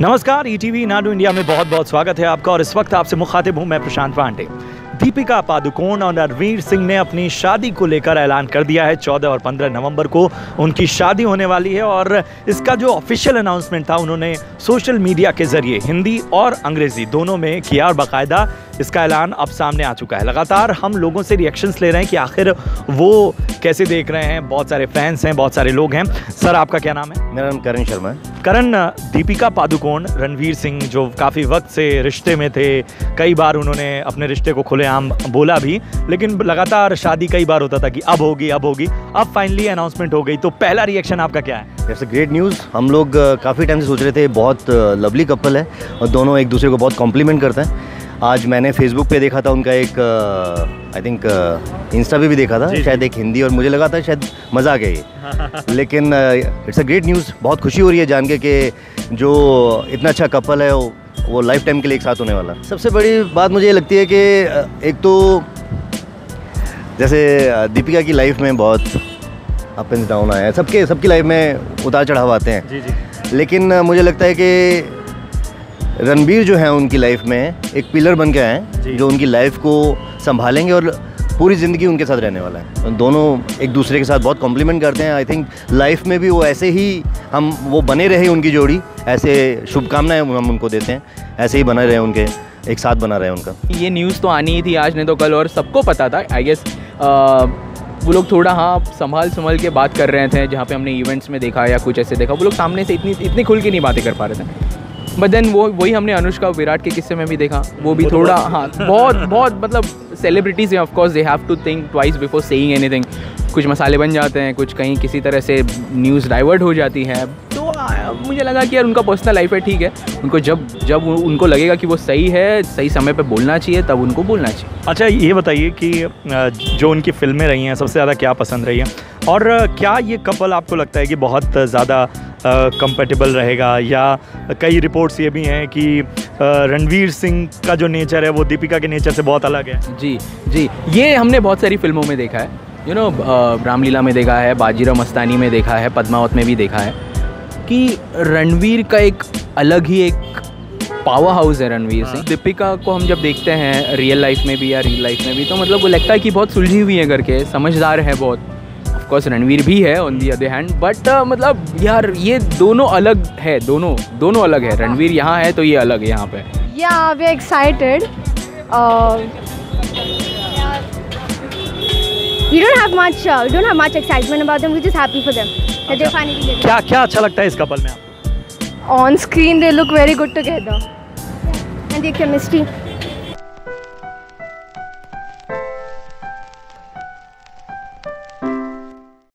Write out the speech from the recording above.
नमस्कार, ETV Nadu India में बहुत बहुत स्वागत है आपका। और इस वक्त आपसे मुखातिब हूं मैं प्रशांत पांडे। दीपिका पादुकोण और रणवीर सिंह ने अपनी शादी को लेकर ऐलान कर दिया है। 14 और 15 नवंबर को उनकी शादी होने वाली है और इसका जो ऑफिशियल अनाउंसमेंट था उन्होंने सोशल मीडिया के जरिए हिंदी और अंग्रेजी दोनों में किया और बाकायदा इसका ऐलान अब सामने आ चुका है। लगातार हम लोगों से रिएक्शंस ले रहे हैं कि आखिर वो कैसे देख रहे हैं। बहुत सारे फैंस हैं, बहुत सारे लोग हैं। सर, आपका क्या नाम है? मेरा नाम करण शर्मा है। करण, दीपिका पादुकोण रणवीर सिंह जो काफ़ी वक्त से रिश्ते में थे, कई बार उन्होंने अपने रिश्ते को खुलेआम बोला भी, लेकिन लगातार शादी कई बार होता था कि अब होगी अब फाइनली अनाउंसमेंट हो गई। तो पहला रिएक्शन आपका क्या है? It's a great news. हम लोग काफ़ी टाइम से सोच रहे थे, बहुत लवली कपल है और दोनों एक दूसरे को बहुत कॉम्प्लीमेंट करते हैं। आज मैंने फेसबुक पे देखा था उनका एक आई थिंक इंस्टा पे भी देखा था, शायद एक हिंदी, और मुझे लगा था शायद मज़ा आ गया ये लेकिन इट्स अ ग्रेट न्यूज़। बहुत खुशी हो रही है जान के कि जो इतना अच्छा कपल है वो लाइफ टाइम के लिए एक साथ होने वाला। सबसे बड़ी बात मुझे ये लगती है कि एक तो जैसे दीपिका की लाइफ में बहुत अप एंड डाउन आया है, सबकी लाइफ में उतार चढ़ाव आते हैं। जी। लेकिन मुझे लगता है कि रणबीर जो है उनकी लाइफ में एक पिलर बन के आए हैं जो उनकी लाइफ को संभालेंगे और पूरी ज़िंदगी उनके साथ रहने वाला है। दोनों एक दूसरे के साथ बहुत कॉम्प्लीमेंट करते हैं। आई थिंक लाइफ में भी वो ऐसे ही वो बने रहे, उनकी जोड़ी ऐसे शुभकामनाएं हम उनको देते हैं, ऐसे ही बना रहे उनके, एक साथ बना रहे उनका। ये न्यूज़ तो आनी ही थी, आज नहीं तो कल, और सबको पता था। आई गेस वो लोग थोड़ा संभाल के बात कर रहे थे। जहाँ पे हमने इवेंट्स में देखा या कुछ ऐसे देखा, वो लोग सामने से इतनी खुल के नहीं बातें कर पा रहे थे। बट देन वही हमने अनुष्का और विराट के किस्से में भी देखा। वो भी थोड़ा बहुत मतलब सेलिब्रिटीज़ हैं, of course they have to think twice before saying anything. कुछ मसाले बन जाते हैं, कुछ कहीं किसी तरह से न्यूज़ डाइवर्ट हो जाती है। तो मुझे लगा कि यार उनका पर्सनल लाइफ है, ठीक है, उनको जब उनको लगेगा कि वो सही है, सही समय पे बोलना चाहिए, तब उनको बोलना चाहिए। अच्छा, ये बताइए कि जो उनकी फिल्में रही हैं सबसे ज़्यादा क्या पसंद रही हैं, और क्या ये कपल आपको लगता है कि बहुत ज़्यादा कंपेटेबल रहेगा, या कई रिपोर्ट्स ये भी हैं कि रणवीर सिंह का जो नेचर है वो दीपिका के नेचर से बहुत अलग है? जी, ये हमने बहुत सारी फिल्मों में देखा है। रामलीला में देखा है, बाजीराव मस्तानी में देखा है, पद्मावत में भी देखा है कि रणवीर का एक अलग ही एक पावर हाउस है रणवीर सिंह। दीपिका को हम जब देखते हैं रियल लाइफ में भी या रियल लाइफ में भी, तो मतलब वो लगता है कि बहुत सुलझी हुई है करके, समझदार है बहुत। ऑफ कोर्स रणवीर भी है on the other hand, but मतलब यार ये दोनों अलग है, दोनों अलग है। रणवीर यहाँ है तो ये अलग है यहाँ पे। Yeah, we're excited. We don't have much excitement about them. We're just happy for them that they finally did it. क्या अच्छा लगता है इस कपल में आपको? On screen, they look very good together, and their chemistry.